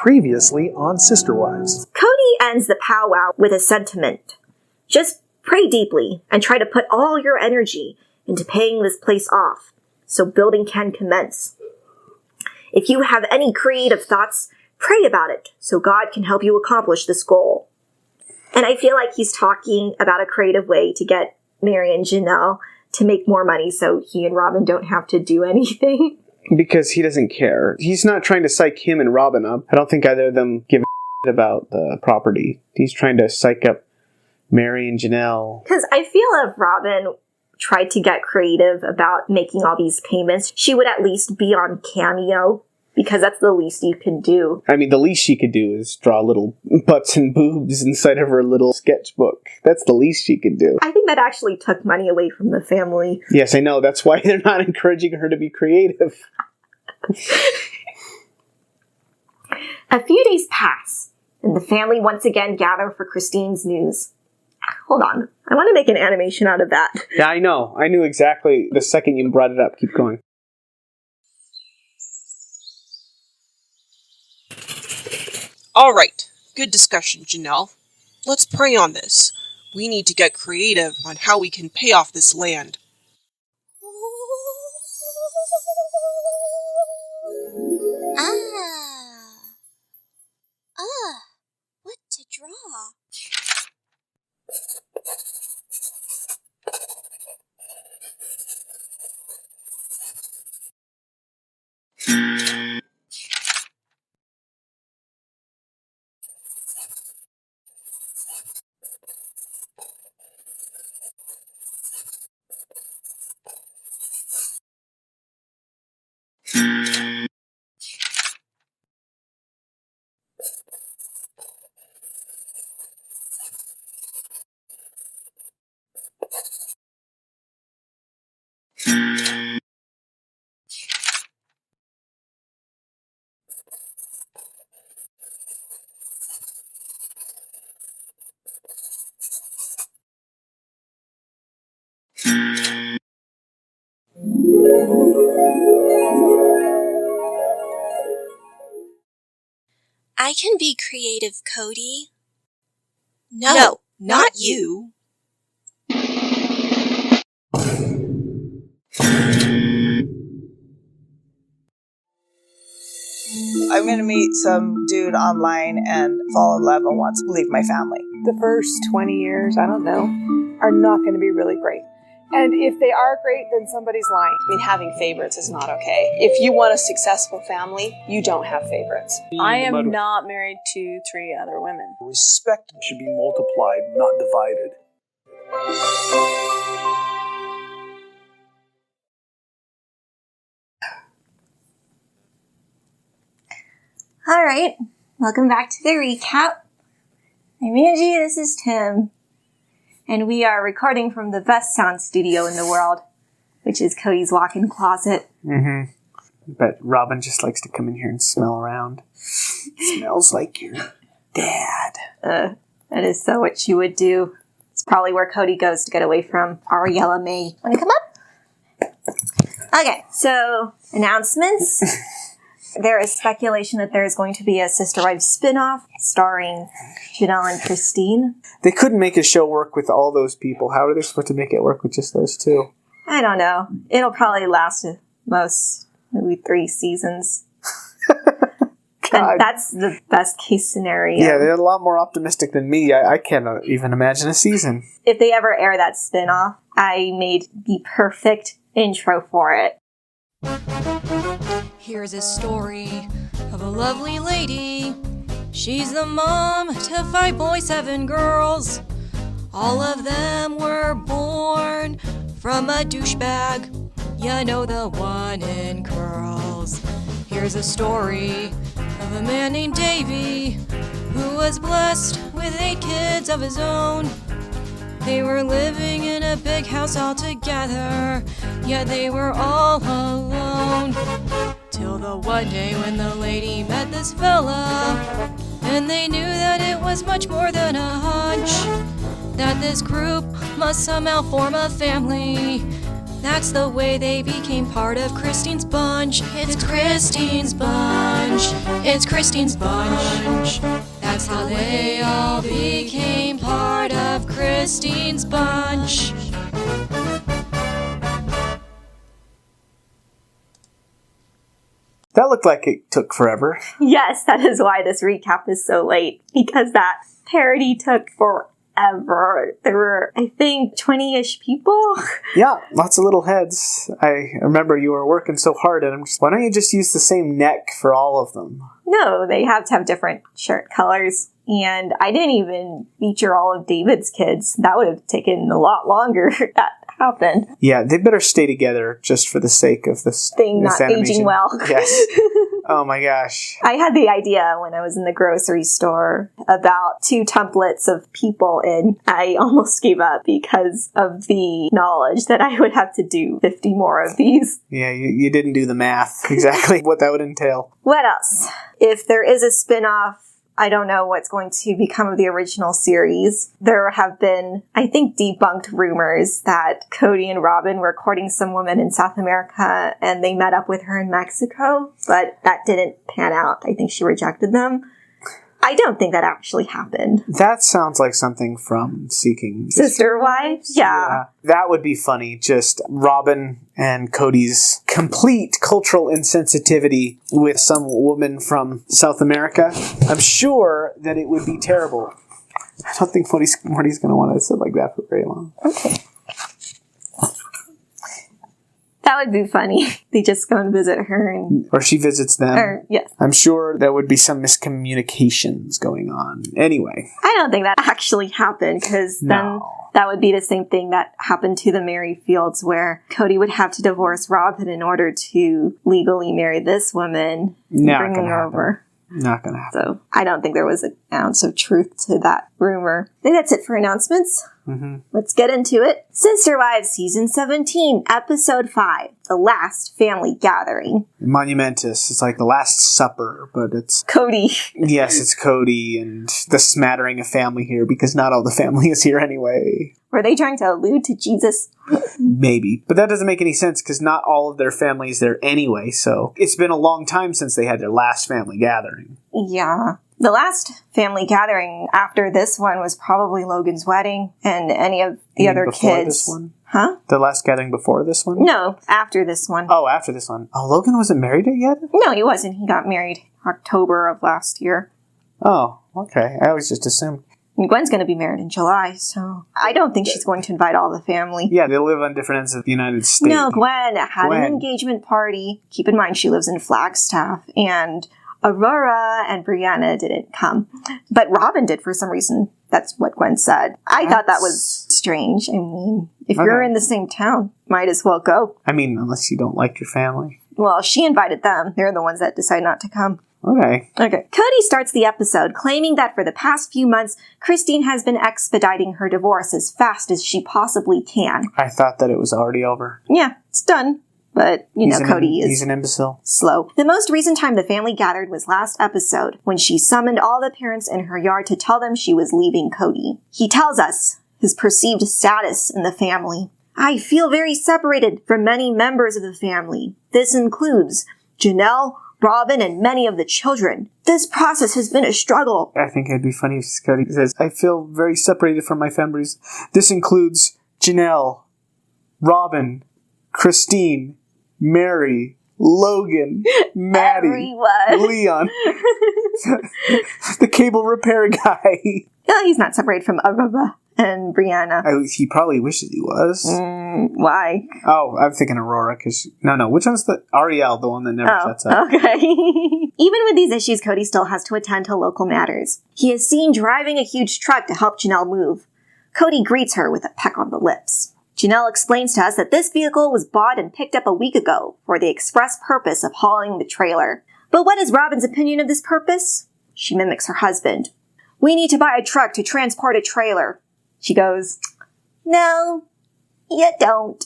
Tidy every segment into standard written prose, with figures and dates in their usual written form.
Previously on Sister Wives. Cody ends the powwow with a sentiment. Just pray deeply and try to put all your energy into paying this place off so building can commence. If you have any creative thoughts, pray about it so God can help you accomplish this goal. And I feel like he's talking about a creative way to get Mary and Janelle to make more money so he and Robin don't have to do anything. Because he doesn't care. He's not trying to psych him and Robin up. I don't think either of them give a shit about the property. He's trying to psych up Mary and Janelle. Because I feel if Robin tried to get creative about making all these payments, she would at least be on Cameo, because that's the least you can do. I mean, the least she could do is draw little butts and boobs inside of her little sketchbook. That's the least she could do. I think that actually took money away from the family. Yes, I know. That's why they're not encouraging her to be creative. A few days pass, and the family once again gather for Christine's news. Hold on. I want to make an animation out of that. Yeah, I know. I knew exactly the second you brought it up. Keep going. All right. Good discussion, Janelle. Let's pray on this. We need to get creative on how we can pay off this land. What to draw? I can be creative, Cody. No, not you. I'm going to meet some dude online and fall in love and want to leave my family. The first 20 years, I don't know, are not going to be really great. And if they are great, then somebody's lying. I mean, having favorites is not okay. If you want a successful family, you don't have favorites. I am not married to 3 other women. Respect should be multiplied, not divided. All right, welcome back to the recap. I'm Angie, this is Tim, and we are recording from the best sound studio in the world, which is Cody's walk-in closet. Mm-hmm. But Robin just likes to come in here and smell around. Smells like your dad. That is so what you would do. It's probably where Cody goes to get away from Ariella May. Want to come up? Okay, so announcements. There is speculation that there is going to be a Sister Wives spin-off starring Janelle and Christine. They couldn't make a show work with all those people. How are they supposed to make it work with just those 2? I don't know. It'll probably last at most maybe 3 seasons. And that's the best case scenario. Yeah, they're a lot more optimistic than me. I can't even imagine a season. If they ever air that spin-off, I made the perfect intro for it. Here's a story of a lovely lady. She's the mom to 5 boys, 7 girls. All of them were born from a douchebag. You know, the one in curls. Here's a story of a man named Davy who was blessed with 8 kids of his own. They were living in a big house all together, yet they were all alone. Till the one day when the lady met this fella, and they knew that it was much more than a hunch, that this group must somehow form a family. That's the way they became part of Christine's bunch. It's Christine's bunch. It's Christine's bunch. That's how they all became part of Christine's bunch. That looked like it took forever. Yes, that is why this recap is so late, because that parody took forever. There were, I think, 20-ish people. Yeah, lots of little heads. I remember you were working so hard, and I'm just, why don't you just use the same neck for all of them? No, they have to have different shirt colors. And I didn't even feature all of David's kids. That would have taken a lot longer. That happened. Yeah, they better stay together just for the sake of this Thing this not animation. aging well. Yes. Oh my gosh. I had the idea when I was in the grocery store about 2 templates of people, and I almost gave up because of the knowledge that I would have to do 50 more of these. Yeah, you didn't do the math exactly what that would entail. What else? If there is a spin-off, I don't know what's going to become of the original series. There have been, I think, debunked rumors that Cody and Robin were courting some woman in South America and they met up with her in Mexico, but that didn't pan out. I think she rejected them. I don't think that actually happened. That sounds like something from Seeking Sister Wives? Yeah. That would be funny. Just Robin and Cody's complete cultural insensitivity with some woman from South America. I'm sure that it would be terrible. I don't think Morty's going to want to sit like that for very long. Okay. That would be funny. They just go and visit her and... Or she visits them. Yes. I'm sure there would be some miscommunications going on. Anyway. I don't think that actually happened, because then that would be the same thing that happened to the Merrifields, where Cody would have to divorce Robin in order to legally marry this woman and bring her over. Not gonna happen. So I don't think there was an ounce of truth to that rumor. I think that's it for announcements. Mm-hmm. Let's get into it. Sister Wives Season 17, Episode 5, The Last Family Gathering. Monumentous. It's like the Last Supper, but it's... Cody. Yes, it's Cody and the smattering of family here, because not all the family is here anyway. Were they trying to allude to Jesus? Maybe. But that doesn't make any sense, because not all of their family is there anyway, so... It's been a long time since they had their last family gathering. Yeah. The last family gathering after this one was probably Logan's wedding and any of the other kids. This one? Huh? The last gathering before this one? No, after this one. Oh, after this one. Oh, Logan wasn't married yet? No, he wasn't. He got married October of last year. Oh, okay. I always just assumed. And Gwen's going to be married in July, so I don't think she's going to invite all the family. Yeah, they live on different ends of the United States. No, Gwen had an engagement party. Keep in mind, she lives in Flagstaff, and Aurora and Brianna didn't come. But Robin did for some reason. That's what Gwen said. I thought that was strange. I mean, if you're in the same town, might as well go. I mean, unless you don't like your family. Well, she invited them. They're the ones that decide not to come. Okay. Cody starts the episode claiming that for the past few months, Christine has been expediting her divorce as fast as she possibly can. I thought that it was already over. Yeah, it's done. But, Cody is... He's an imbecile. Slow. The most recent time the family gathered was last episode, when she summoned all the parents in her yard to tell them she was leaving Cody. He tells us his perceived status in the family. I feel very separated from many members of the family. This includes Janelle, Robin, and many of the children. This process has been a struggle. I think it'd be funny if Cody says, I feel very separated from my families. This includes Janelle, Robin, Christine, Mary, Logan, Maddie, everyone. Leon, the cable repair guy. No, he's not separated from Aurora and Brianna. He probably wishes he was. Why? Oh, I'm thinking Aurora, because... No, which one's the... Ariel, the one that never shuts up. Okay. Even with these issues, Cody still has to attend to local matters. He is seen driving a huge truck to help Janelle move. Cody greets her with a peck on the lips. Janelle explains to us that this vehicle was bought and picked up a week ago for the express purpose of hauling the trailer. But what is Robin's opinion of this purpose? She mimics her husband. We need to buy a truck to transport a trailer. She goes, no, you don't.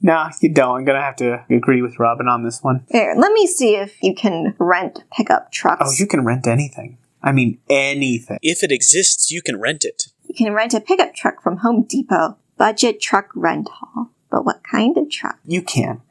No, you don't. I'm going to have to agree with Robin on this one. Here, let me see if you can rent pickup trucks. Oh, you can rent anything. I mean, anything. If it exists, you can rent it. You can rent a pickup truck from Home Depot. Budget truck rental. But what kind of truck? You can.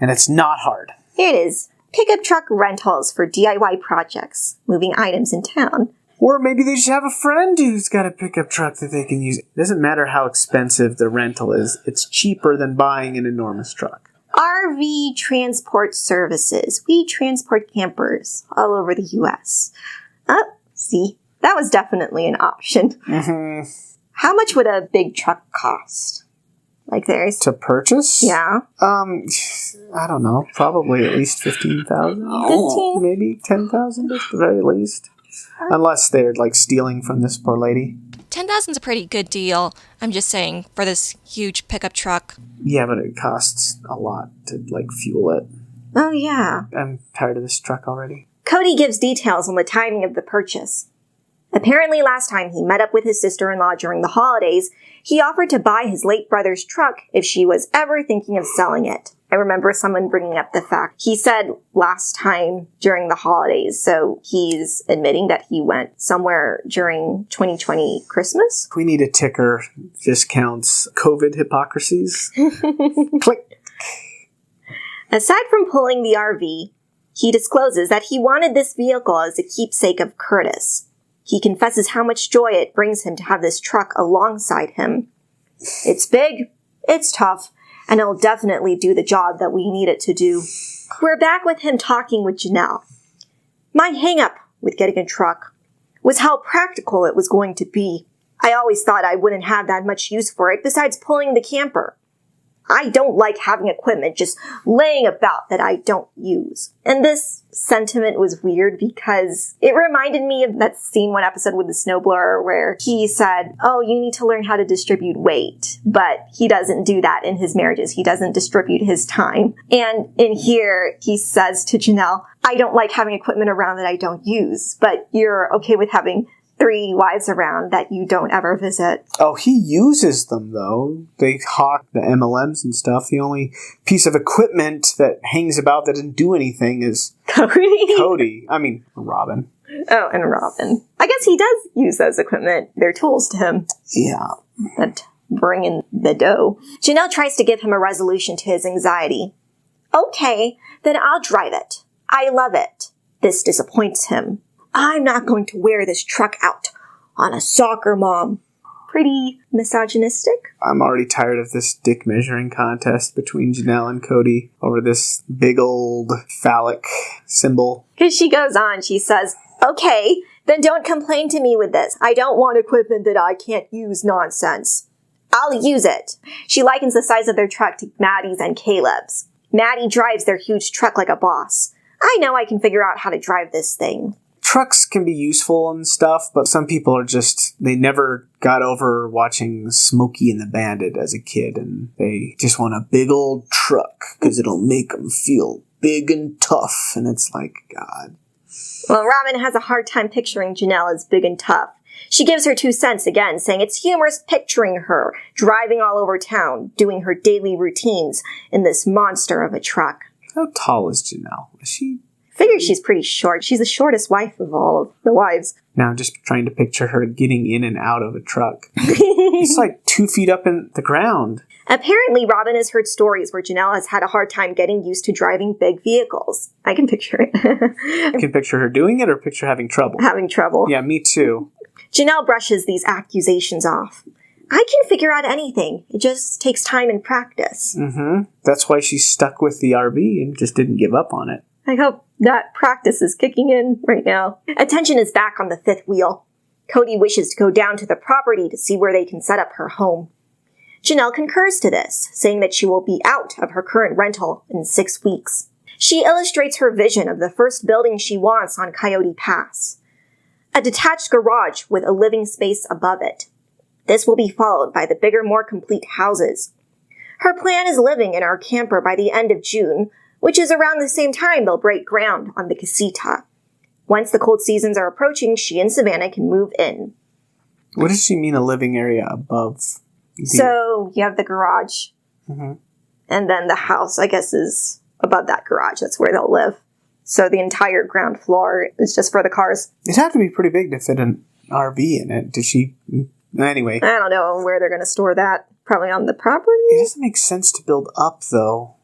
And it's not hard. Here it is. Pickup truck rentals for DIY projects, moving items in town. Or maybe they just have a friend who's got a pickup truck that they can use. It doesn't matter how expensive the rental is. It's cheaper than buying an enormous truck. RV transport services. We transport campers all over the U.S. Oh, see, that was definitely an option. Mm-hmm. How much would a big truck cost? Like theirs? To purchase? Yeah. I don't know. Probably at least 15,000. 15? Maybe 10,000 at the very least. Unless they're like stealing from this poor lady. 10,000's a pretty good deal. I'm just saying, for this huge pickup truck. Yeah, but it costs a lot to like fuel it. Oh, yeah. I'm tired of this truck already. Cody gives details on the timing of the purchase. Apparently last time he met up with his sister-in-law during the holidays, he offered to buy his late brother's truck if she was ever thinking of selling it. I remember someone bringing up the fact. He said last time during the holidays, so he's admitting that he went somewhere during 2020 Christmas. We need a ticker. Discounts COVID hypocrisies. Click. Aside from pulling the RV, he discloses that he wanted this vehicle as a keepsake of Curtis. He confesses how much joy it brings him to have this truck alongside him. It's big, it's tough, and it'll definitely do the job that we need it to do. We're back with him talking with Janelle. My hang-up with getting a truck was how practical it was going to be. I always thought I wouldn't have that much use for it besides pulling the camper. I don't like having equipment just laying about that I don't use. And this sentiment was weird because it reminded me of that scene, one episode with the snowblower where he said, oh, you need to learn how to distribute weight. But he doesn't do that in his marriages. He doesn't distribute his time. And in here, he says to Janelle, I don't like having equipment around that I don't use, but you're okay with having 3 wives around that you don't ever visit. Oh, he uses them, though. They hawk the MLMs and stuff. The only piece of equipment that hangs about that doesn't do anything is Robin. Oh, and Robin. I guess he does use those equipment. They're tools to him. Yeah. That bring in the dough. Janelle tries to give him a resolution to his anxiety. Okay, then I'll drive it. I love it. This disappoints him. I'm not going to wear this truck out on a soccer mom. Pretty misogynistic. I'm already tired of this dick measuring contest between Janelle and Cody over this big old phallic symbol. Because she goes on, she says, okay, then don't complain to me with this. I don't want equipment that I can't use nonsense. I'll use it. She likens the size of their truck to Maddie's and Caleb's. Maddie drives their huge truck like a boss. I know I can figure out how to drive this thing. Trucks can be useful and stuff, but some people are just, they never got over watching Smokey and the Bandit as a kid, and they just want a big old truck because it'll make them feel big and tough, and it's like, God. Well, Robin has a hard time picturing Janelle as big and tough. She gives her 2 cents again, saying it's humorous picturing her driving all over town, doing her daily routines in this monster of a truck. How tall is Janelle? Is she? Figure she's pretty short. She's the shortest wife of all of the wives. Now I'm just trying to picture her getting in and out of a truck. It's like 2 feet up in the ground. Apparently, Robin has heard stories where Janelle has had a hard time getting used to driving big vehicles. I can picture it. I can picture her doing it or picture having trouble. Having trouble. Yeah, me too. Janelle brushes these accusations off. I can figure out anything. It just takes time and practice. Mm-hmm. That's why she's stuck with the RV and just didn't give up on it. I hope that practice is kicking in right now. Attention is back on the 5th wheel. Cody wishes to go down to the property to see where they can set up her home. Janelle concurs to this, saying that she will be out of her current rental in 6 weeks. She illustrates her vision of the first building she wants on Coyote Pass. A detached garage with a living space above it. This will be followed by the bigger, more complete houses. Her plan is living in our camper by the end of June, which is around the same time they'll break ground on the casita. Once the cold seasons are approaching, she and Savannah can move in. What does she mean, a living area above? So you have the garage, and then the house, I guess, is above that garage. That's where they'll live. So the entire ground floor is just for the cars. It'd have to be pretty big to fit an RV in it. Did she? Anyway. I don't know where they're going to store that. Probably on the property? It doesn't make sense to build up, though,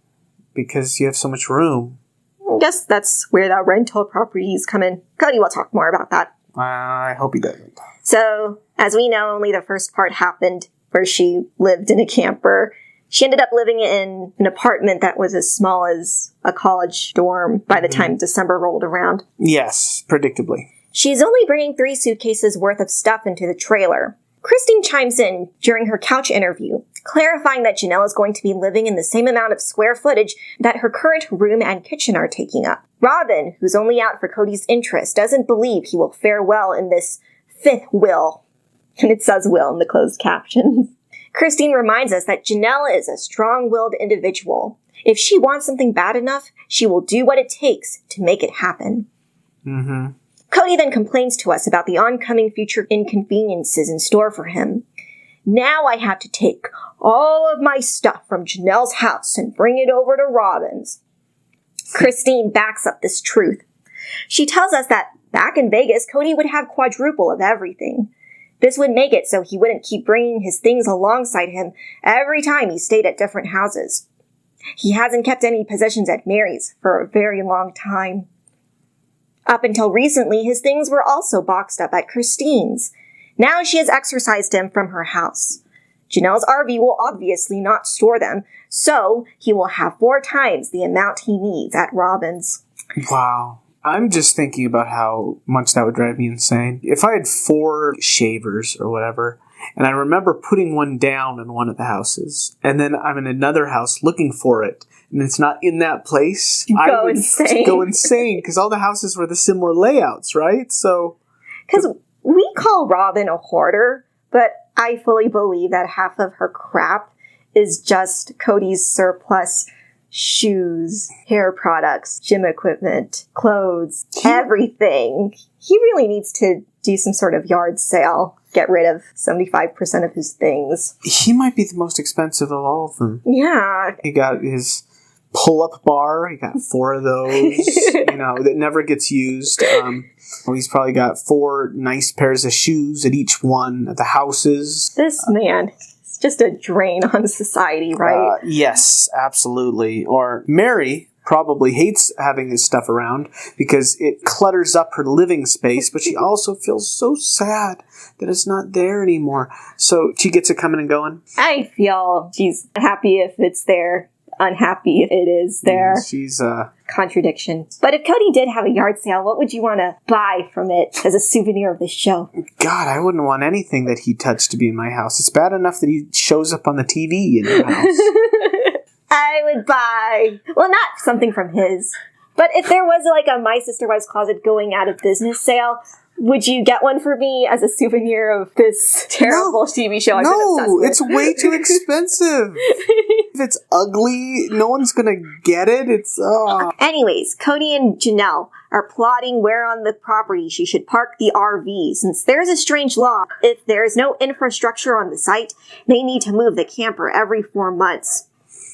because you have so much room. I guess that's where the rental properties come in. Cody will talk more about that. I hope he doesn't. So, as we know, only the first part happened where she lived in a camper. She ended up living in an apartment that was as small as a college dorm by the time December rolled around. Yes, predictably. She's only bringing 3 suitcases worth of stuff into the trailer. Christine chimes in during her couch interview, clarifying that Janelle is going to be living in the same amount of square footage that her current room and kitchen are taking up. Robin, who's only out for Cody's interest, doesn't believe he will fare well in this 5th will. And it says will in the closed captions. Christine reminds us that Janelle is a strong-willed individual. If she wants something bad enough, she will do what it takes to make it happen. Cody then complains to us about the oncoming future inconveniences in store for him. Now I have to take all of my stuff from Janelle's house and bring it over to Robin's. Christine backs up this truth. She tells us that back in Vegas, Cody would have quadruple of everything. This would make it so he wouldn't keep bringing his things alongside him every time he stayed at different houses. He hasn't kept any possessions at Mary's for a very long time. Up until recently, his things were also boxed up at Christine's. Now she has exorcised him from her house. Janelle's RV will obviously not store them, so he will have 4 times the amount he needs at Robin's. Wow. I'm just thinking about how much that would drive me insane. If I had 4 shavers or whatever, and I remember putting one down in one of the houses, and then I'm in another house looking for it, and it's not in that place, I would go insane, because all the houses were the similar layouts, right? So, because we call Robin a hoarder, but I fully believe that half of her crap is just Cody's surplus shoes, hair products, gym equipment, clothes, everything. He really needs to do some sort of yard sale, get rid of 75% of his things. He might be the most expensive of all of them. Yeah. He got his pull-up bar. He got 4 of those, that never gets used. He's probably got 4 nice pairs of shoes at each one of the houses. This man is just a drain on society, right? Yes, absolutely. Or Mary probably hates having this stuff around because it clutters up her living space, but she also feels so sad that it's not there anymore. So she gets it coming and going. I feel she's happy if it's there, unhappy if it is there. Yeah, she's contradiction. But if Cody did have a yard sale, what would you want to buy from it as a souvenir of the show? God, I wouldn't want anything that he touched to be in my house. It's bad enough that he shows up on the TV in your house. I would buy, well, not something from his, but if there was like a My Sister Wives Closet going out of business sale, would you get one for me as a souvenir of this terrible TV show I've been obsessed with? It's way too expensive. If it's ugly, no one's gonna get it. Anyways, Cody and Janelle are plotting where on the property she should park the RV, since there's a strange law. If there is no infrastructure on the site, they need to move the camper every 4 months.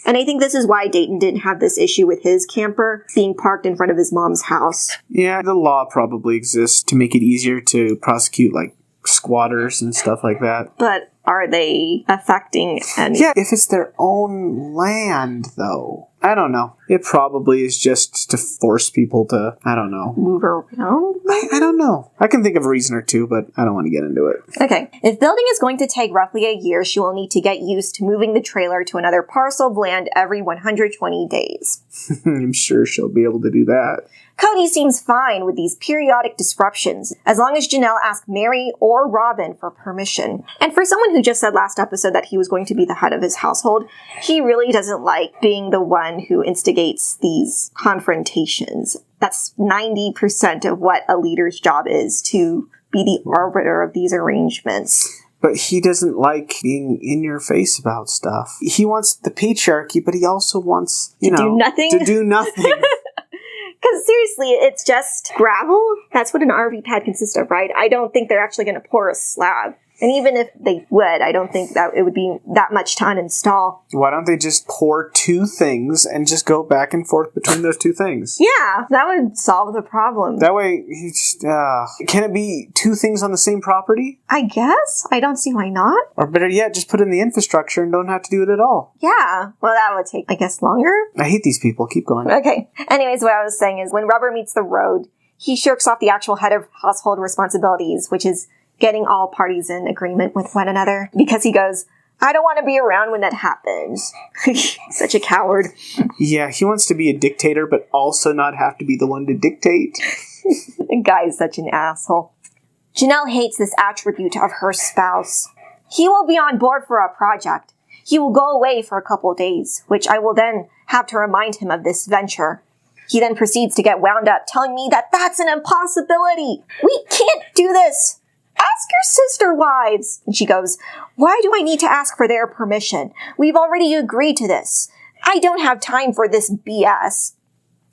And I think this is why Dayton didn't have this issue with his camper being parked in front of his mom's house. Yeah, the law probably exists to make it easier to prosecute, like, squatters and stuff like that. But are they affecting any? Yeah, if it's their own land, though. I don't know. It probably is just to force people to, I don't know. Move around? I don't know. I can think of a reason or two, but I don't want to get into it. Okay. If building is going to take roughly a year, she will need to get used to moving the trailer to another parcel of land every 120 days. I'm sure she'll be able to do that. Cody seems fine with these periodic disruptions, as long as Janelle asks Mary or Robin for permission. And for someone who just said last episode that he was going to be the head of his household, he really doesn't like being the one who instigates these confrontations. That's 90% of what a leader's job is, to be the arbiter of these arrangements. But he doesn't like being in your face about stuff. He wants the patriarchy, but he also wants, to do nothing. To do nothing. Because seriously, it's just gravel. That's what an RV pad consists of, right? I don't think they're actually going to pour a slab. And even if they would, I don't think that it would be that much to uninstall. Why don't they just pour two things and just go back and forth between those two things? Yeah, that would solve the problem. That way, can it be two things on the same property? I guess. I don't see why not. Or better yet, just put in the infrastructure and don't have to do it at all. Yeah, well, that would take, I guess, longer. I hate these people. Keep going. Okay. Anyways, what I was saying is when rubber meets the road, he shirks off the actual head of household responsibilities, which is getting all parties in agreement with one another, because he goes, I don't want to be around when that happens. Such a coward. Yeah, he wants to be a dictator, but also not have to be the one to dictate. The guy is such an asshole. Janelle hates this attribute of her spouse. He will be on board for a project. He will go away for a couple days, which I will then have to remind him of this venture. He then proceeds to get wound up, telling me that that's an impossibility. We can't do this. Ask your sister wives. And she goes, why do I need to ask for their permission? We've already agreed to this. I don't have time for this BS.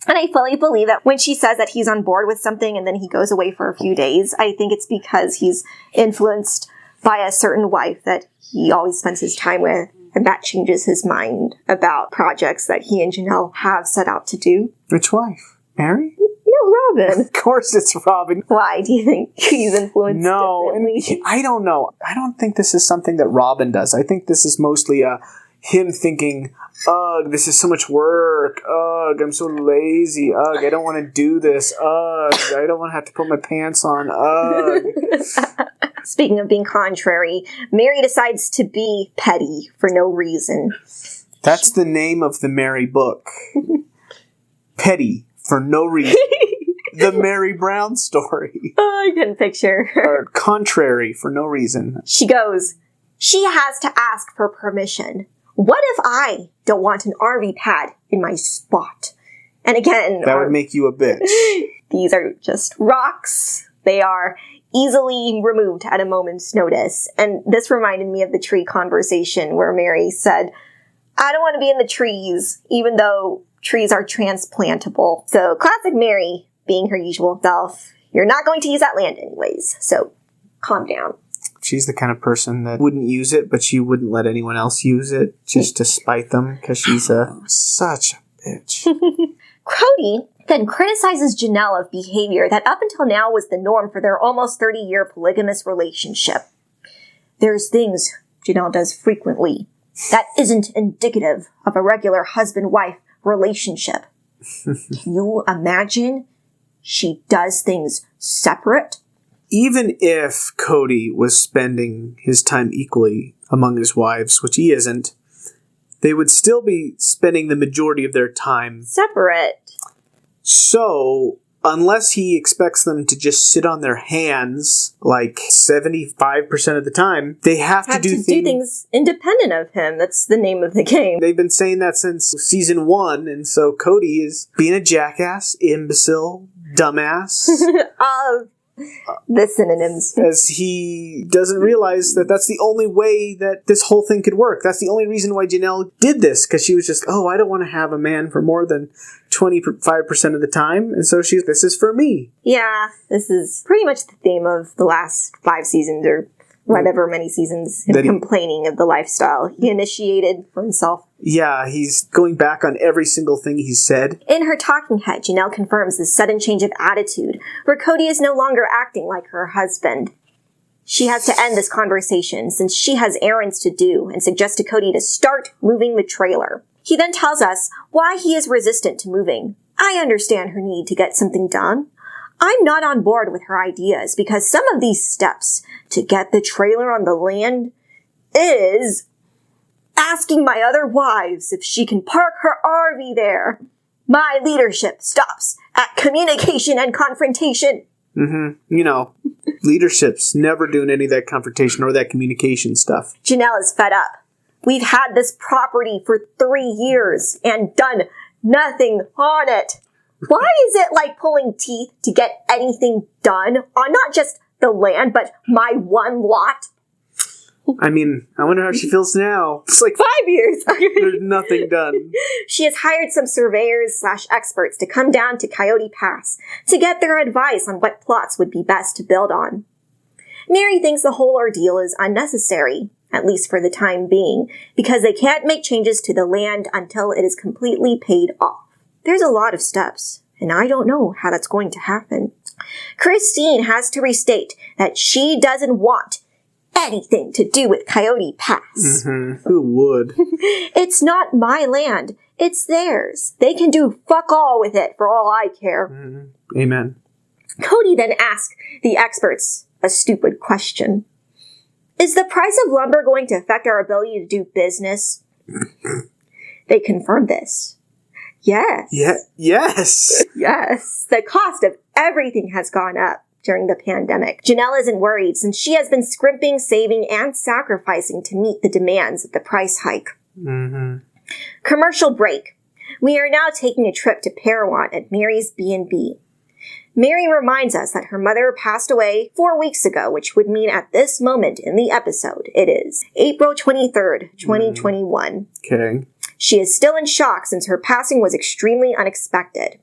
And I fully believe that when she says that he's on board with something and then he goes away for a few days, I think it's because he's influenced by a certain wife that he always spends his time with. And that changes his mind about projects that he and Janelle have set out to do. Which wife? Mary? No, Robin. Of course it's Robin. Why? Do you think he's influenced? No, and I don't know. I don't think this is something that Robin does. I think this is mostly him thinking, ugh, this is so much work. Ugh, I'm so lazy. Ugh, I don't want to do this. Ugh, I don't want to have to put my pants on. Ugh. Speaking of being contrary, Mary decides to be petty for no reason. That's the name of the Mary book. Petty for no reason. The Mary Brown story. Oh, I can picture her. Or contrary for no reason. She goes, she has to ask for permission. What if I don't want an RV pad in my spot? And again... That would make you a bitch. These are just rocks. They are easily removed at a moment's notice. And this reminded me of the tree conversation where Mary said, I don't want to be in the trees, even though trees are transplantable. So classic Mary, being her usual self. You're not going to use that land anyways, so calm down. She's the kind of person that wouldn't use it, but she wouldn't let anyone else use it just to spite them, because she's such a bitch. Cody then criticizes Janelle of behavior that up until now was the norm for their almost 30-year polygamous relationship. There's things Janelle does frequently that isn't indicative of a regular husband-wife relationship. Can you imagine? She does things separate. Even if Cody was spending his time equally among his wives, which he isn't, they would still be spending the majority of their time separate. So, unless he expects them to just sit on their hands like 75% of the time, they have to do things independent of him. That's the name of the game. They've been saying that since season 1, and so Cody is being a jackass, imbecile, dumbass. The synonyms. As he doesn't realize that that's the only way that this whole thing could work. That's the only reason why Janelle did this, because she was just, I don't want to have a man for more than 25% of the time, and so this is for me. Yeah, this is pretty much the theme of the last 5 seasons, or whatever many seasons, him complaining of the lifestyle he initiated for himself. Yeah, he's going back on every single thing he said. In her talking head, Janelle confirms this sudden change of attitude, where Cody is no longer acting like her husband. She has to end this conversation since she has errands to do and suggests to Cody to start moving the trailer. He then tells us why he is resistant to moving. I understand her need to get something done. I'm not on board with her ideas because some of these steps to get the trailer on the land is asking my other wives if she can park her RV there. My leadership stops at communication and confrontation. Leadership's never doing any of that confrontation or that communication stuff. Janelle is fed up. We've had this property for 3 years and done nothing on it. Why is it like pulling teeth to get anything done on not just the land, but my one lot? I mean, I wonder how she feels now. It's like 5 years. There's nothing done. She has hired some surveyors/experts to come down to Coyote Pass to get their advice on what plots would be best to build on. Mary thinks the whole ordeal is unnecessary, at least for the time being, because they can't make changes to the land until it is completely paid off. There's a lot of steps, and I don't know how that's going to happen. Christine has to restate that she doesn't want anything to do with Coyote Pass. Who would? It's not my land. It's theirs. They can do fuck all with it for all I care. Amen. Cody then asked the experts a stupid question. Is the price of lumber going to affect our ability to do business? They confirmed this. Yes. Yes. Yes. The cost of everything has gone up during the pandemic. Janelle isn't worried since she has been scrimping, saving, and sacrificing to meet the demands of the price hike. Commercial break. We are now taking a trip to Parowan at Mary's B&B. Mary reminds us that her mother passed away 4 weeks ago, which would mean at this moment in the episode, it is April 23rd, 2021. Okay. She is still in shock since her passing was extremely unexpected.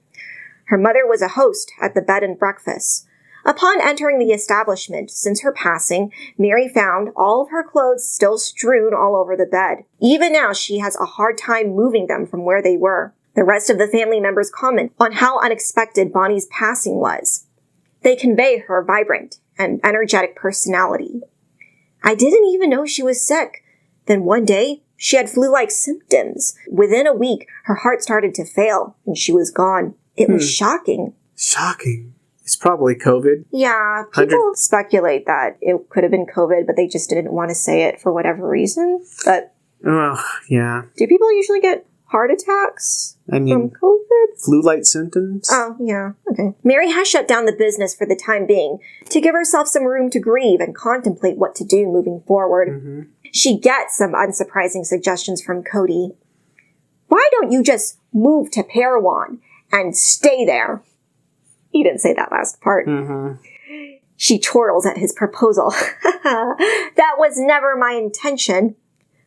Her mother was a host at the bed and breakfast. Upon entering the establishment since her passing, Mary found all of her clothes still strewn all over the bed. Even now, she has a hard time moving them from where they were. The rest of the family members comment on how unexpected Bonnie's passing was. They convey her vibrant and energetic personality. I didn't even know she was sick. Then one day, she had flu-like symptoms. Within a week, her heart started to fail, and she was gone. It was shocking. Shocking. It's probably COVID. Yeah, people speculate that it could have been COVID, but they just didn't want to say it for whatever reason. But yeah. Do people usually get heart attacks I mean, from COVID? Flu-like symptoms? Oh, yeah. Okay. Mary has shut down the business for the time being to give herself some room to grieve and contemplate what to do moving forward. She gets some unsurprising suggestions from Cody. Why don't you just move to Parowan and stay there? He didn't say that last part. She chortles at his proposal. That was never my intention.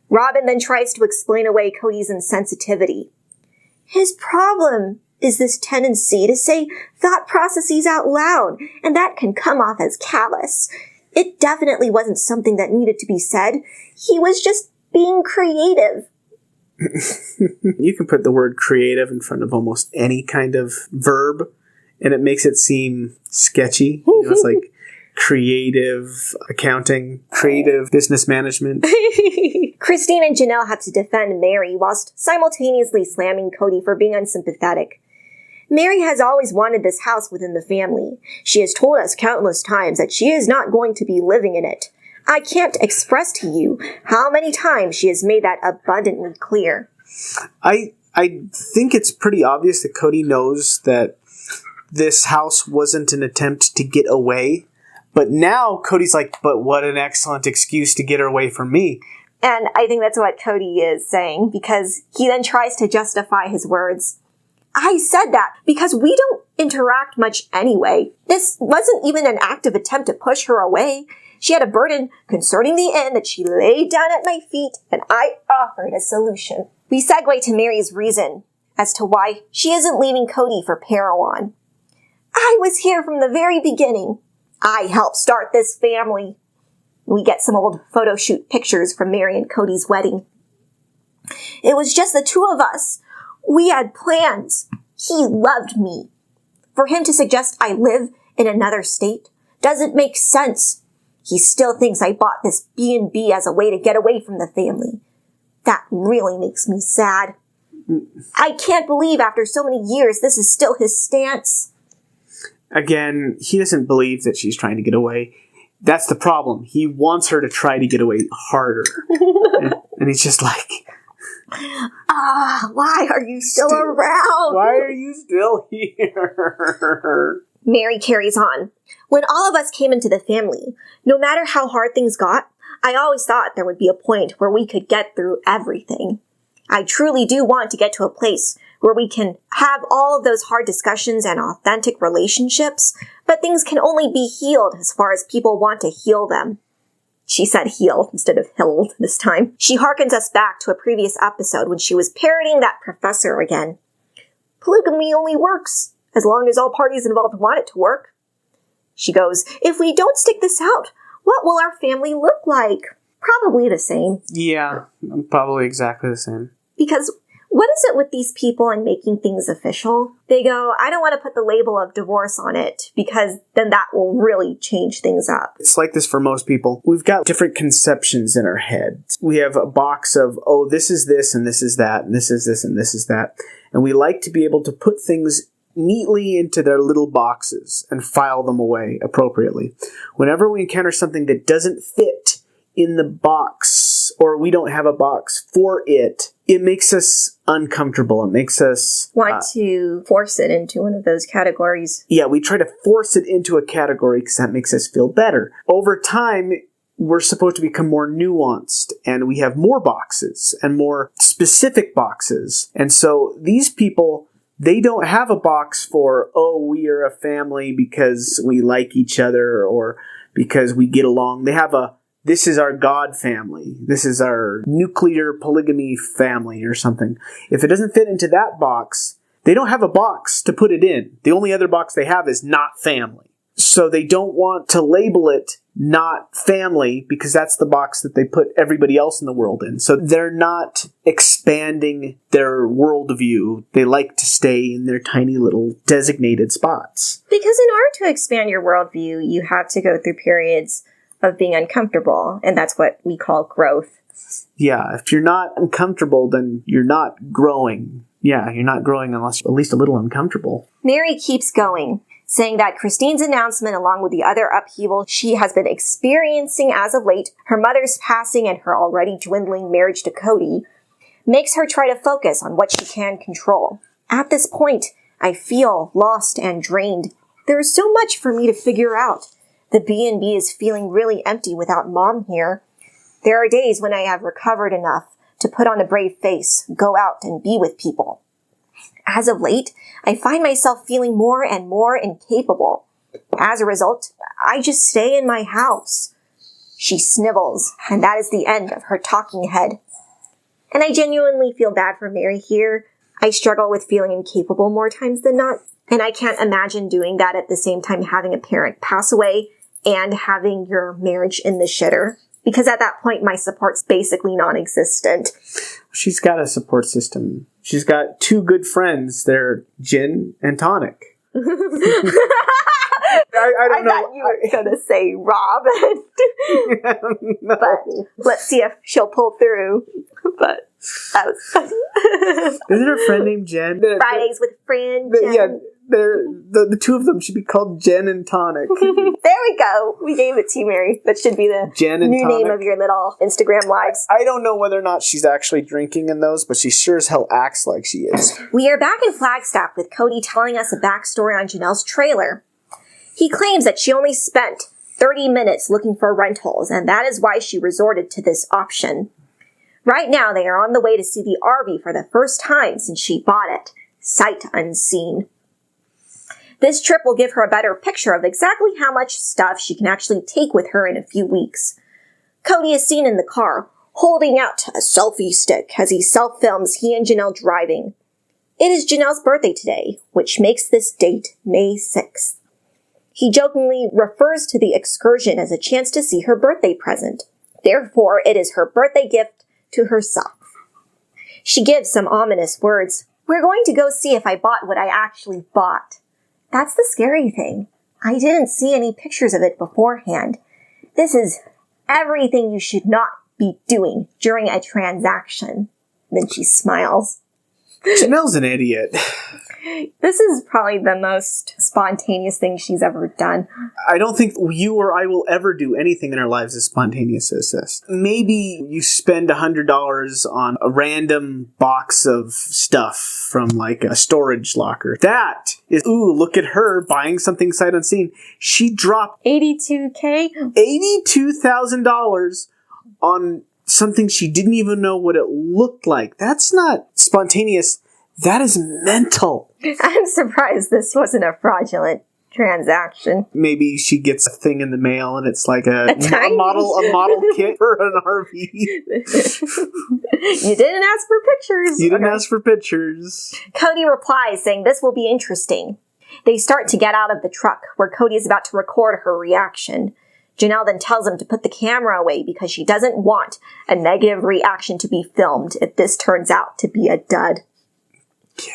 Robin then tries to explain away Cody's insensitivity. His problem is this tendency to say thought processes out loud, and that can come off as callous. It definitely wasn't something that needed to be said. He was just being creative. You can put the word creative in front of almost any kind of verb, and it makes it seem sketchy. You know, it's like creative accounting, creative business management. Christine and Janelle had to defend Mary whilst simultaneously slamming Cody for being unsympathetic. Mary has always wanted this house within the family. She has told us countless times that she is not going to be living in it. I can't express to you how many times she has made that abundantly clear. I think it's pretty obvious that Cody knows that this house wasn't an attempt to get away. But now Cody's like, but what an excellent excuse to get her away from me. And I think that's what Cody is saying, because he then tries to justify his words. I said that because we don't interact much anyway. This wasn't even an active attempt to push her away. She had a burden concerning the inn that she laid down at my feet, and I offered a solution. We segue to Mary's reason as to why she isn't leaving Cody for Parowan. I was here from the very beginning. I helped start this family. We get some old photo shoot pictures from Mary and Cody's wedding. It was just the two of us. We had plans. He loved me. For him to suggest I live in another state doesn't make sense. He still thinks I bought this B&B as a way to get away from the family. That really makes me sad. I can't believe after so many years this is still his stance. Again, he doesn't believe that she's trying to get away. That's the problem. He wants her to try to get away harder. and he's just like, why are you still around? Why are you still here? Mary carries on. When all of us came into the family, no matter how hard things got, I always thought there would be a point where we could get through everything. I truly do want to get to a place where we can have all of those hard discussions and authentic relationships, but things can only be healed as far as people want to heal them. She said heal instead of healed this time. She harkens us back to a previous episode when she was parroting that professor again. Polygamy only works as long as all parties involved want it to work. She goes, if we don't stick this out, What will our family look like? Probably the same. Yeah, probably exactly the same. Because what is it with these people and making things official? They go, I don't want to put the label of divorce on it because then that will really change things up. It's like this for most people. We've got different conceptions in our heads. We have a box of, oh, this is this and this is that and this is this and this is that. And we like to be able to put things neatly into their little boxes and file them away appropriately. Whenever we encounter something that doesn't fit in the box, or we don't have a box for it, it makes us uncomfortable. It makes us want to force it into one of those categories. Yeah, we try to force it into a category because that makes us feel better. Over time, we're supposed to become more nuanced, and we have more boxes and more specific boxes. And so these people, they don't have a box for, oh, we are a family because we like each other or because we get along. They have a, this is our God family. This is our nuclear polygamy family or something. If it doesn't fit into that box, they don't have a box to put it in. The only other box they have is not family. So they don't want to label it not family because that's the box that they put everybody else in the world in. So they're not expanding their worldview. They like to stay in their tiny little designated spots. Because in order to expand your worldview, you have to go through periods of being uncomfortable, and that's what we call growth. Yeah, if you're not uncomfortable, then you're not growing. Yeah, you're not growing unless you're at least a little uncomfortable. Mary keeps going, saying that Christine's announcement, along with the other upheaval she has been experiencing as of late, her mother's passing and her already dwindling marriage to Cody, makes her try to focus on what she can control. At this point, I feel lost and drained. There is so much for me to figure out. The B&B is feeling really empty without Mom here. There are days when I have recovered enough to put on a brave face, go out and be with people. As of late, I find myself feeling more and more incapable. As a result, I just stay in my house. She snivels, and that is the end of her talking head. And I genuinely feel bad for Mary here. I struggle with feeling incapable more times than not, and I can't imagine doing that at the same time having a parent pass away and having your marriage in the shitter. Because at that point, my support's basically non-existent. She's got a support system. She's got two good friends. They're Gin and Tonic. I don't know. Thought you were going to say Robin. No. But let's see if she'll pull through. But that was funny. Isn't her friend named Jen? Fridays with friend Jen. Yeah, the two of them should be called Jen and Tonic. There we go. We gave it to you, Mary. That should be the Jen and new Tonic. name of your little Instagram lives. I don't know whether or not she's actually drinking in those, but she sure as hell acts like she is. We are back in Flagstaff with Cody telling us a backstory on Janelle's trailer. He claims that she only spent 30 minutes looking for rentals, and that is why she resorted to this option. Right now, they are on the way to see the RV for the first time since she bought it, sight unseen. This trip will give her a better picture of exactly how much stuff she can actually take with her in a few weeks. Cody is seen in the car, holding out a selfie stick as he self-films he and Janelle driving. It is Janelle's birthday today, which makes this date May 6th. He jokingly refers to the excursion as a chance to see her birthday present. Therefore, it is her birthday gift to herself. She gives some ominous words. We're going to go see if I bought what I actually bought. That's the scary thing. I didn't see any pictures of it beforehand. This is everything you should not be doing during a transaction. Then she smiles. Janelle's an idiot. This is probably the most spontaneous thing she's ever done. I don't think you or I will ever do anything in our lives as spontaneous as this. Maybe you spend $100 on a random box of stuff from like a storage locker. That is, ooh, look at her buying something sight unseen. She dropped $82K? $82,000 on something she didn't even know what it looked like. That's not spontaneous. That is mental. I'm surprised this wasn't a fraudulent transaction. Maybe she gets a thing in the mail and it's like a tiny model kit for an RV. You didn't ask for pictures. You didn't ask for pictures. Cody replies saying this will be interesting. They start to get out of the truck where Cody is about to record her reaction. Janelle then tells him to put the camera away because she doesn't want a negative reaction to be filmed if this turns out to be a dud. Yeah.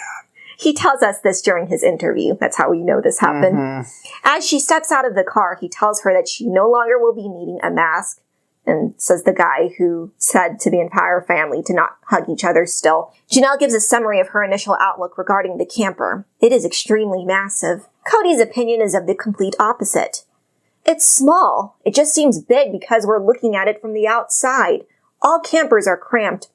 He tells us this during his interview. That's how we know this happened. As she steps out of the car, he tells her that she no longer will be needing a mask, and says the guy who said to the entire family to not hug each other still. Janelle gives a summary of her initial outlook regarding the camper. It is extremely massive. Cody's opinion is of the complete opposite. It's small. It just seems big because we're looking at it from the outside. All campers are cramped.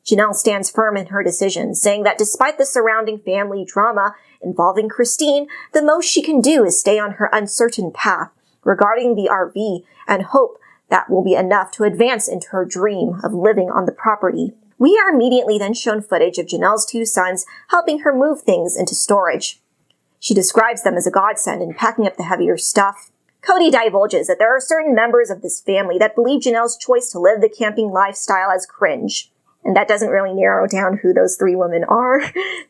Janelle stands firm in her decision, saying that despite the surrounding family drama involving Christine, the most she can do is stay on her uncertain path regarding the RV and hope that will be enough to advance into her dream of living on the property. We are immediately then shown footage of Janelle's 2 sons helping her move things into storage. She describes them as a godsend in packing up the heavier stuff. Cody divulges that there are certain members of this family that believe Janelle's choice to live the camping lifestyle as cringe. And that doesn't really narrow down who those 3 women are,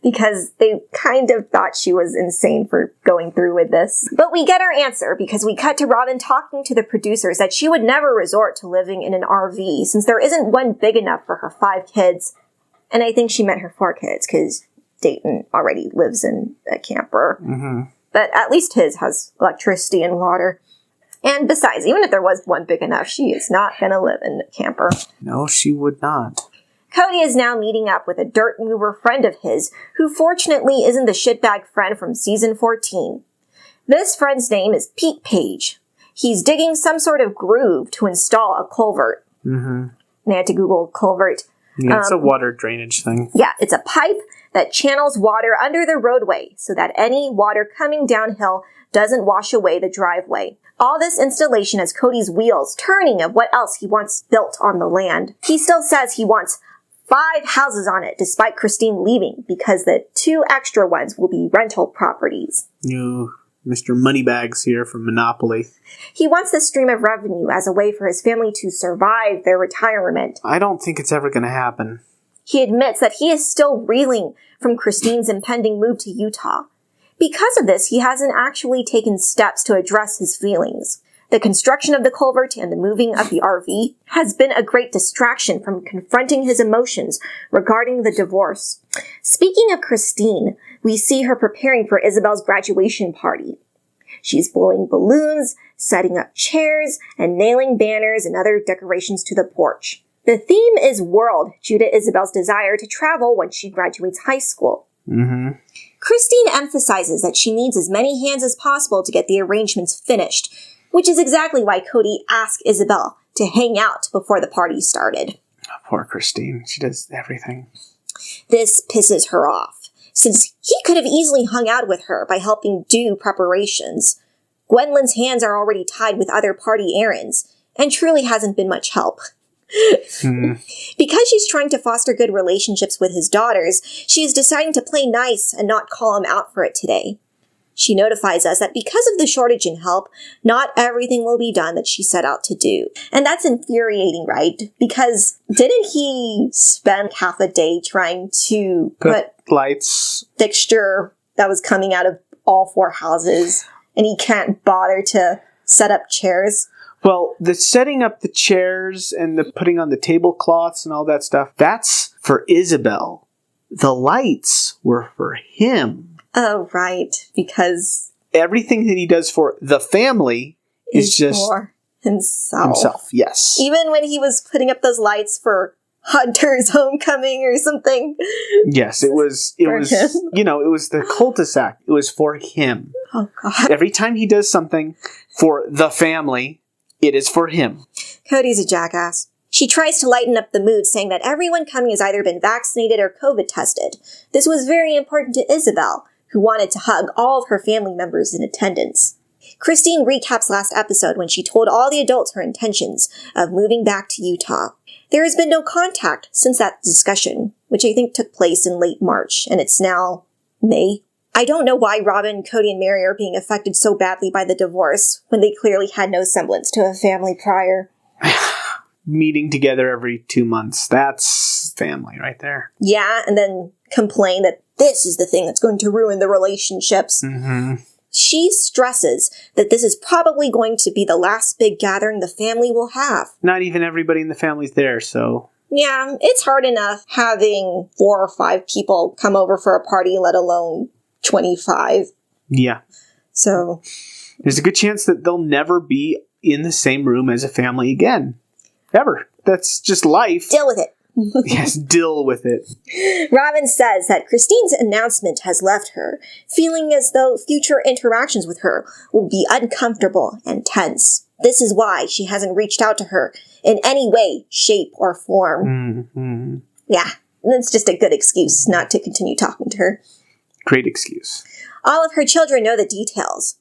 because they kind of thought she was insane for going through with this. But we get our answer, because we cut to Robin talking to the producers that she would never resort to living in an RV, since there isn't one big enough for her 5 kids. And I think she meant her 4 kids, because Dayton already lives in a camper. Mm-hmm. But at least his has electricity and water. And besides, even if there was one big enough, she is not going to live in a camper. No, she would not. Cody is now meeting up with a dirt mover friend of his, who fortunately isn't the shitbag friend from season 14. This friend's name is Pete Page. He's digging some sort of groove to install a culvert. Mm-hmm. And I had to Google culvert. Yeah, it's a water drainage thing. Yeah, it's a pipe that channels water under the roadway so that any water coming downhill doesn't wash away the driveway. All this installation has Cody's wheels turning of what else he wants built on the land. He still says he wants 5 houses on it, despite Christine leaving, because the 2 extra ones will be rental properties. You, Mr. Moneybags here from Monopoly. He wants this stream of revenue as a way for his family to survive their retirement. I don't think it's ever going to happen. He admits that he is still reeling from Christine's impending move to Utah. Because of this, he hasn't actually taken steps to address his feelings. The construction of the culvert and the moving of the RV has been a great distraction from confronting his emotions regarding the divorce. Speaking of Christine, we see her preparing for Isabel's graduation party. She's blowing balloons, setting up chairs, and nailing banners and other decorations to the porch. The theme is world, due to Isabel's desire to travel when she graduates high school. Mm-hmm. Christine emphasizes that she needs as many hands as possible to get the arrangements finished, which is exactly why Cody asked Isabel to hang out before the party started. Oh, poor Christine. She does everything. This pisses her off, since he could have easily hung out with her by helping do preparations. Gwendolyn's hands are already tied with other party errands, and truly hasn't been much help. Because she's trying to foster good relationships with his daughters, she is deciding to play nice and not call him out for it today. She notifies us that because of the shortage in help, not everything will be done that she set out to do. And that's infuriating, right? Because didn't he spend half a day trying to put lights fixture that was coming out of all 4 houses, and he can't bother to set up chairs? Well, the setting up the chairs and the putting on the tablecloths and all that stuff, that's for Isabel. The lights were for him. Oh, right. Because everything that he does for the family is just for himself. Yes. Even when he was putting up those lights for Hunter's homecoming or something. Yes, it was him. It was the cul-de-sac. It was for him. Oh, God. Every time he does something for the family, it is for him. Cody's a jackass. She tries to lighten up the mood, saying that everyone coming has either been vaccinated or COVID tested. This was very important to Isabel, who wanted to hug all of her family members in attendance. Christine recaps last episode when she told all the adults her intentions of moving back to Utah. There has been no contact since that discussion, which I think took place in late March, and it's now May. I don't know why Robin, Cody, and Mary are being affected so badly by the divorce when they clearly had no semblance to a family prior. Meeting together every 2 months. That's family right there. Yeah, and then complain that this is the thing that's going to ruin the relationships. Mm-hmm. She stresses that this is probably going to be the last big gathering the family will have. Not even everybody in the family's there, so... Yeah, it's hard enough having 4 or 5 people come over for a party, let alone 25. Yeah. So... There's a good chance that they'll never be in the same room as a family again. Ever. That's just life. Deal with it. Yes, deal with it. Robin says that Christine's announcement has left her, feeling as though future interactions with her will be uncomfortable and tense. This is why she hasn't reached out to her in any way, shape, or form. Mm-hmm. Yeah, that's just a good excuse not to continue talking to her. Great excuse. All of her children know the details.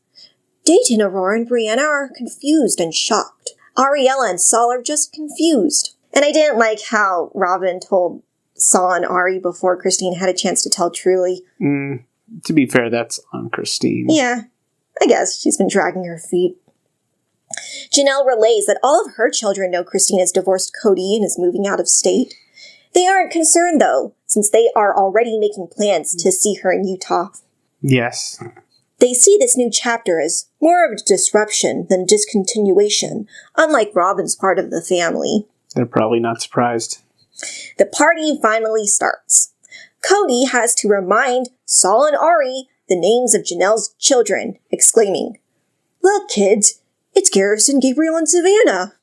Dayton, Aurora, and Brianna are confused and shocked. Ariella and Saul are just confused. And I didn't like how Robin told Saul and Ari before Christine had a chance to tell Truly. To be fair, that's on Christine. Yeah, I guess she's been dragging her feet. Janelle relays that all of her children know Christine has divorced Cody and is moving out of state. They aren't concerned, though, since they are already making plans to see her in Utah. Yes. They see this new chapter as more of a disruption than discontinuation, unlike Robin's part of the family. They're probably not surprised. The party finally starts. Cody has to remind Saul and Ari the names of Janelle's children, exclaiming, "Look, kids, it's Garrison, Gabriel, and Savannah."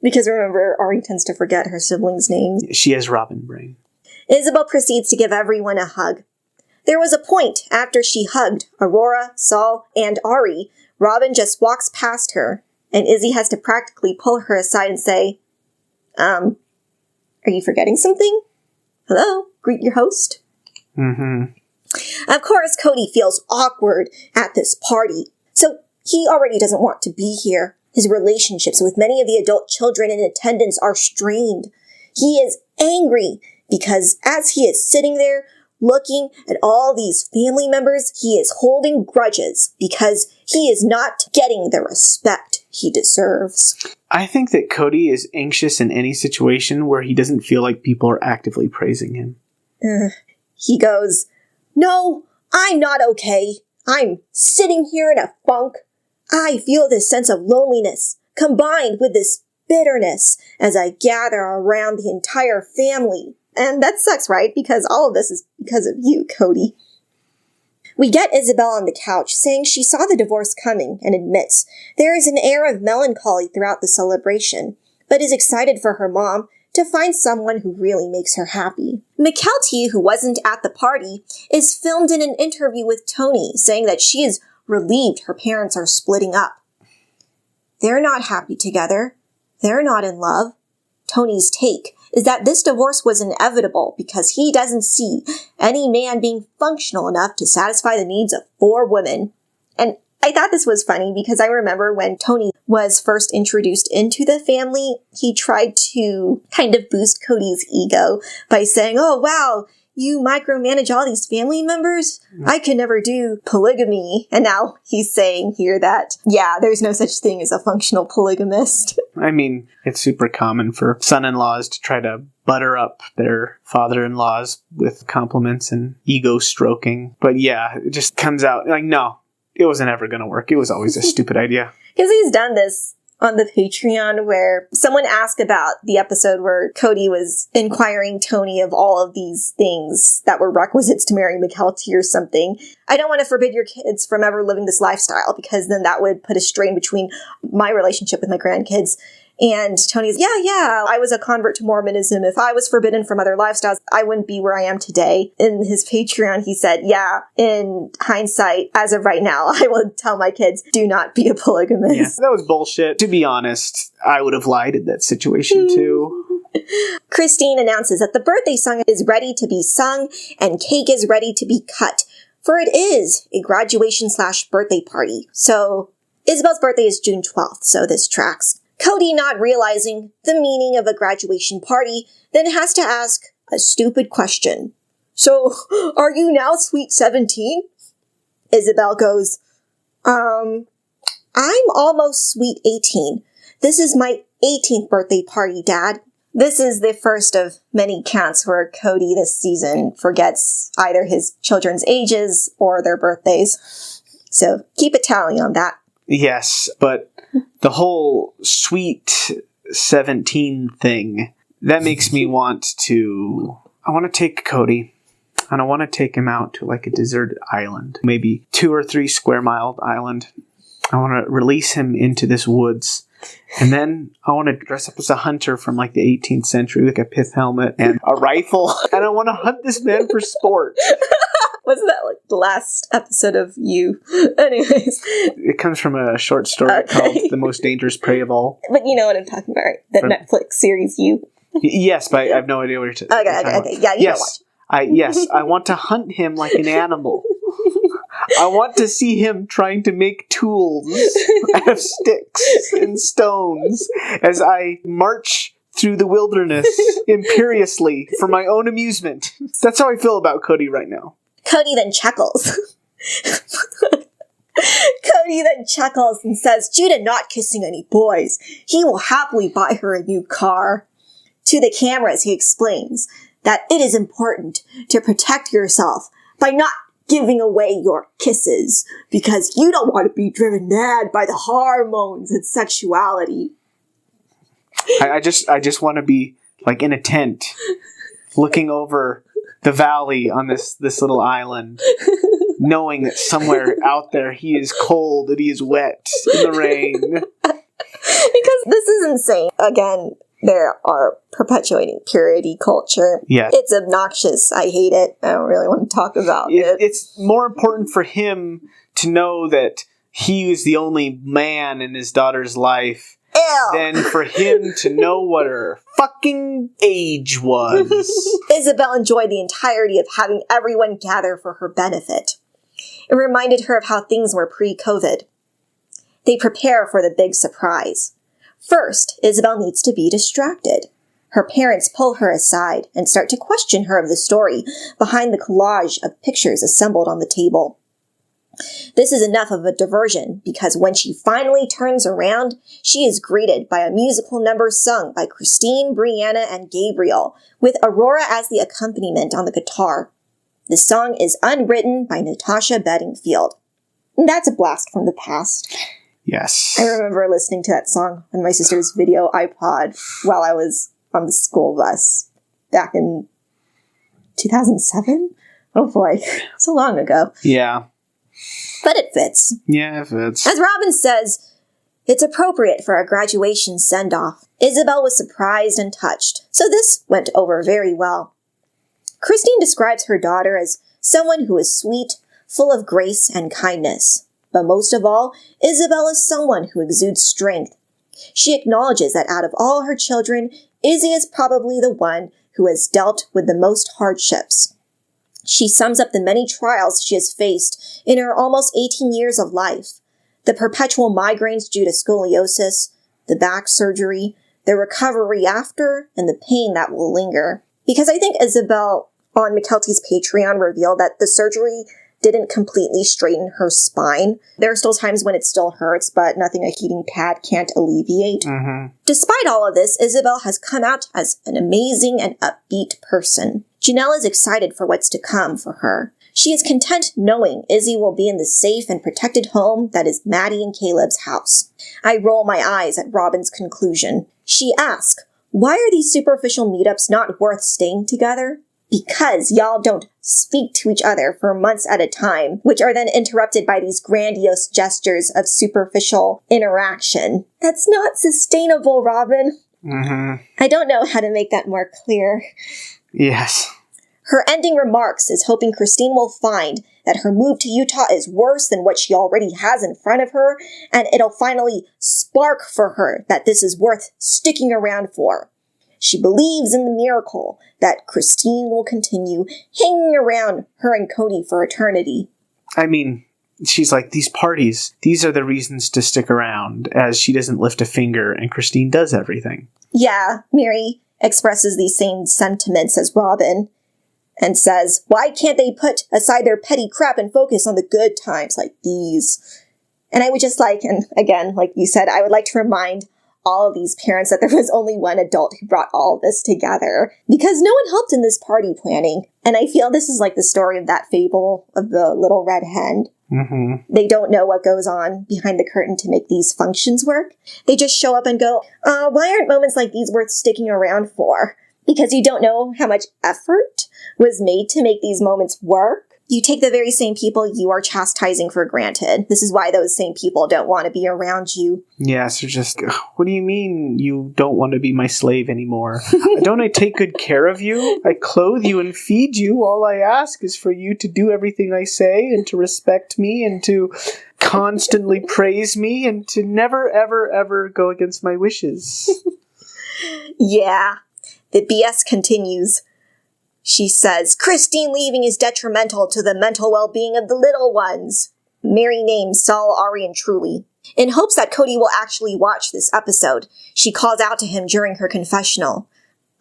Because remember, Ari tends to forget her siblings' names. She has Robin brain. Isabel proceeds to give everyone a hug. There was a point after she hugged Aurora, Saul, and Ari, Robin just walks past her, and Izzy has to practically pull her aside and say, are you forgetting something? Hello? Greet your host? Mm-hmm. Of course, Cody feels awkward at this party, so he already doesn't want to be here. His relationships with many of the adult children in attendance are strained. He is angry because as he is sitting there, looking at all these family members, he is holding grudges because he is not getting the respect he deserves. I think that Cody is anxious in any situation where he doesn't feel like people are actively praising him. He goes, "No, I'm not okay. I'm sitting here in a funk. I feel this sense of loneliness combined with this bitterness as I gather around the entire family." And that sucks, right? Because all of this is because of you, Cody. We get Isabel on the couch saying she saw the divorce coming and admits there is an air of melancholy throughout the celebration, but is excited for her mom to find someone who really makes her happy. McKelty, who wasn't at the party, is filmed in an interview with Tony saying that she is relieved her parents are splitting up. They're not happy together. They're not in love. Tony's take is that this divorce was inevitable because he doesn't see any man being functional enough to satisfy the needs of 4 women. And I thought this was funny because I remember when Tony was first introduced into the family, he tried to kind of boost Cody's ego by saying, "Oh, wow, you micromanage all these family members? I could never do polygamy." And now he's saying here that, yeah, there's no such thing as a functional polygamist. I mean, it's super common for son-in-laws to try to butter up their father-in-laws with compliments and ego stroking. But yeah, it just comes out like, no, it wasn't ever going to work. It was always a stupid idea. Because he's done this on the Patreon where someone asked about the episode where Cody was inquiring Tony of all of these things that were requisites to marry McKelty or something. I don't want to forbid your kids from ever living this lifestyle because then that would put a strain between my relationship with my grandkids. And Tony's, yeah, I was a convert to Mormonism. If I was forbidden from other lifestyles, I wouldn't be where I am today. In his Patreon, he said, yeah, in hindsight, as of right now, I will tell my kids, do not be a polygamist. Yeah, that was bullshit. To be honest, I would have lied in that situation too. Christine announces that the birthday song is ready to be sung and cake is ready to be cut, for it is a graduation/birthday party. So Isabel's birthday is June 12th, so this tracks. Cody, not realizing the meaning of a graduation party, then has to ask a stupid question. "So, are you now sweet 17? Isabel goes, I'm almost sweet 18. This is my 18th birthday party, Dad." This is the first of many counts where Cody this season forgets either his children's ages or their birthdays. So keep a tally on that. Yes, but the whole Sweet 17 thing, that makes me I want to take Cody, and I want to take him out to like a deserted island, maybe 2 or 3 square mile island. I want to release him into this woods, and then I want to dress up as a hunter from like the 18th century, like a pith helmet and a rifle, and I want to hunt this man for sport. Wasn't that like the last episode of You? Anyways. It comes from a short story called The Most Dangerous Prey of All. But you know what I'm talking about, right? The Netflix series You. Yes, but I have no idea what you're talking about. Okay. Yeah, you don't watch. Yes, I want to hunt him like an animal. I want to see him trying to make tools out of sticks and stones as I march through the wilderness imperiously for my own amusement. That's how I feel about Cody right now. Cody then chuckles. Cody then chuckles and says, due to not kissing any boys, he will happily buy her a new car. To the cameras, he explains that it is important to protect yourself by not giving away your kisses because you don't want to be driven mad by the hormones and sexuality. I just want to be like in a tent looking over the valley on this little island, knowing that somewhere out there he is cold and he is wet in the rain. Because this is insane. Again, they are perpetuating purity culture. Yes. It's obnoxious. I hate it. I don't really want to talk about it. It's more important for him to know that he was the only man in his daughter's life than for him to know what her fucking age was. Isabel enjoyed the entirety of having everyone gather for her benefit. It reminded her of how things were pre-COVID. They prepare for the big surprise. First, Isabel needs to be distracted. Her parents pull her aside and start to question her of the story behind the collage of pictures assembled on the table. This is enough of a diversion because when she finally turns around, she is greeted by a musical number sung by Christine, Brianna, and Gabriel, with Aurora as the accompaniment on the guitar. The song is unwritten by Natasha Bedingfield. That's a blast from the past. Yes. I remember listening to that song on my sister's video iPod while I was on the school bus back in 2007? Oh boy, so long ago. Yeah. But it fits. Yeah, it fits. As Robin says, it's appropriate for a graduation send-off. Isabel was surprised and touched, so this went over very well. Christine describes her daughter as someone who is sweet, full of grace and kindness. But most of all, Isabel is someone who exudes strength. She acknowledges that out of all her children, Izzy is probably the one who has dealt with the most hardships. She sums up the many trials she has faced in her almost 18 years of life. The perpetual migraines due to scoliosis, the back surgery, the recovery after, and the pain that will linger. Because I think Isabel on McKelty's Patreon revealed that the surgery didn't completely straighten her spine. There are still times when it still hurts, but nothing a heating pad can't alleviate. Mm-hmm. Despite all of this, Isabel has come out as an amazing and upbeat person. Janelle is excited for what's to come for her. She is content knowing Izzy will be in the safe and protected home that is Maddie and Caleb's house. I roll my eyes at Robin's conclusion. She asks, why are these superficial meetups not worth staying together? Because y'all don't speak to each other for months at a time, which are then interrupted by these grandiose gestures of superficial interaction. That's not sustainable, Robin. Mm-hmm. I don't know how to make that more clear. Yes. Her ending remarks is hoping Christine will find that her move to Utah is worse than what she already has in front of her, and it'll finally spark for her that this is worth sticking around for. She believes in the miracle that Christine will continue hanging around her and Cody for eternity. I mean, she's like, these parties, these are the reasons to stick around, as she doesn't lift a finger and Christine does everything. Yeah, Mary expresses these same sentiments as Robin and says, why can't they put aside their petty crap and focus on the good times like these? And I would just like, and again, like you said, I would like to remind all of these parents that there was only one adult who brought all of this together because no one helped in this party planning. And I feel this is like the story of that fable of the little red hen. Mm-hmm. They don't know what goes on behind the curtain to make these functions work. They just show up and go, why aren't moments like these worth sticking around for? Because you don't know how much effort was made to make these moments work. You take the very same people you are chastising for granted. This is why those same people don't want to be around you. Yes, they're just, what do you mean you don't want to be my slave anymore? Don't I take good care of you? I clothe you and feed you. All I ask is for you to do everything I say and to respect me and to constantly praise me and to never, ever, ever go against my wishes. Yeah. The BS continues. She says, Christine leaving is detrimental to the mental well-being of the little ones. Mary names Saul, Ari, and Truly. In hopes that Cody will actually watch this episode, she calls out to him during her confessional.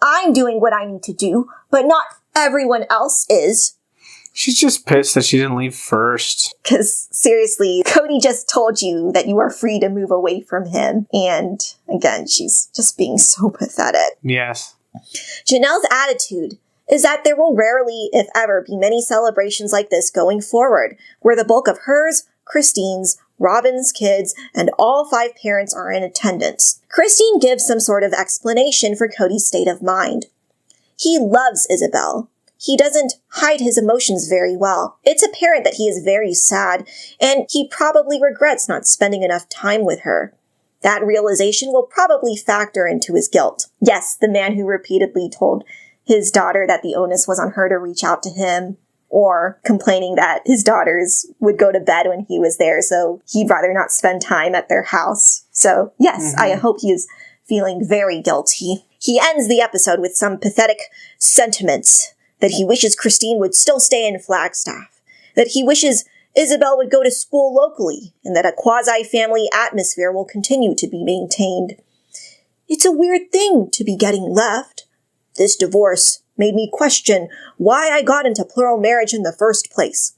I'm doing what I need to do, but not everyone else is. She's just pissed that she didn't leave first. Because, seriously, Cody just told you that you are free to move away from him. And, again, she's just being so pathetic. Yes. Janelle's attitude is that there will rarely, if ever, be many celebrations like this going forward, where the bulk of hers, Christine's, Robin's kids, and all 5 parents are in attendance. Christine gives some sort of explanation for Cody's state of mind. He loves Isabel. He doesn't hide his emotions very well. It's apparent that he is very sad, and he probably regrets not spending enough time with her. That realization will probably factor into his guilt. Yes, the man who repeatedly told his daughter that the onus was on her to reach out to him, or complaining that his daughters would go to bed when he was there, so he'd rather not spend time at their house. So, yes, I hope he is feeling very guilty. He ends the episode with some pathetic sentiments that he wishes Christine would still stay in Flagstaff, that he wishes Isabel would go to school locally, and that a quasi-family atmosphere will continue to be maintained. It's a weird thing to be getting left. This divorce made me question why I got into plural marriage in the first place.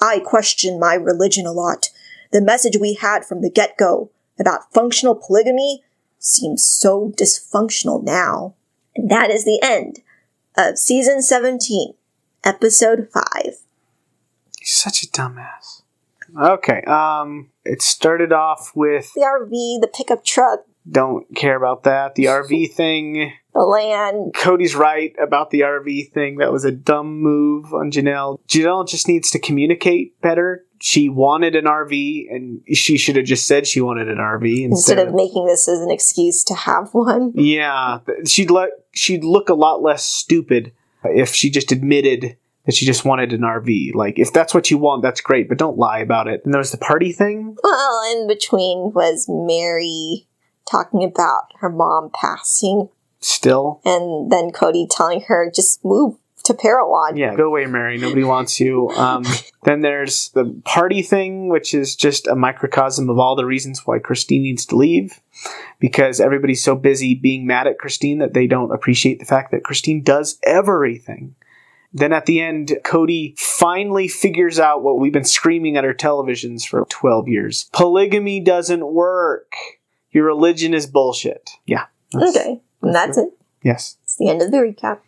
I question my religion a lot. The message we had from the get-go about functional polygamy seems so dysfunctional now. And that is the end of Season 17, Episode 5. He's such a dumbass. Okay, it started off with... The RV, the pickup truck. Don't care about that. The RV thing... The land. Cody's right about the RV thing. That was a dumb move on Janelle. Janelle just needs to communicate better. She wanted an RV, and she should have just said she wanted an RV instead of making this as an excuse to have one. Yeah, she'd look a lot less stupid if she just admitted that she just wanted an RV. Like, if that's what you want, that's great, but don't lie about it. And there was the party thing. Well, in between was Mary talking about her mom passing. Still. And then Cody telling her, just move to Parowan. Yeah, go away, Mary. Nobody wants you. Then there's the party thing, which is just a microcosm of all the reasons why Christine needs to leave. Because everybody's so busy being mad at Christine that they don't appreciate the fact that Christine does everything. Then at the end, Cody finally figures out what we've been screaming at our televisions for 12 years. Polygamy doesn't work. Your religion is bullshit. Yeah. Okay. And that's it. Yes. It's the end of the recap.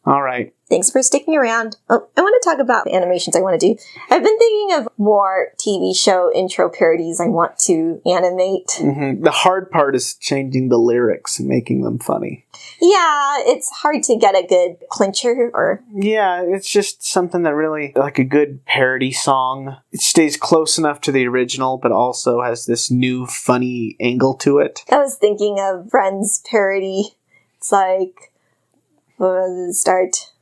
All right. Thanks for sticking around. Oh, I want to talk about the animations I want to do. I've been thinking of more TV show intro parodies I want to animate. Mm-hmm. The hard part is changing the lyrics and making them funny. Yeah, it's hard to get a good clincher or... Yeah, it's just something that really, like a good parody song. It stays close enough to the original, but also has this new funny angle to it. I was thinking of Friends parody. It's like... What was the start?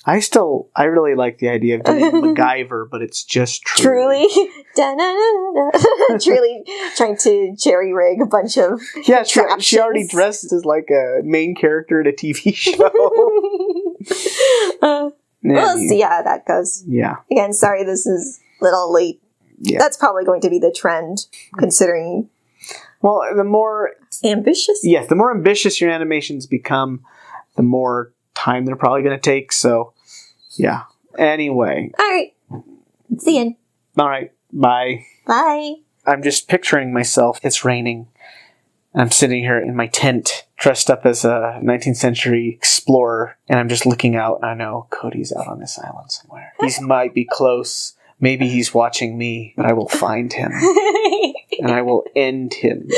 I really like the idea of doing MacGyver, but it's just Truly. Truly trying to jerry rig a bunch of she already dressed as like a main character in a TV show. We'll see how that goes. Yeah. Again, sorry this is a little late. Yeah. That's probably going to be the trend, considering... Well, the more... Ambitious? Yes, the more ambitious your animations become, the more time they're probably going to take, so yeah. Anyway. Alright. It's the end. Alright. Bye. Bye. I'm just picturing myself. It's raining. I'm sitting here in my tent, dressed up as a 19th century explorer, and I'm just looking out, and I know Cody's out on this island somewhere. He might be close. Maybe he's watching me, but I will find him. And I will end him.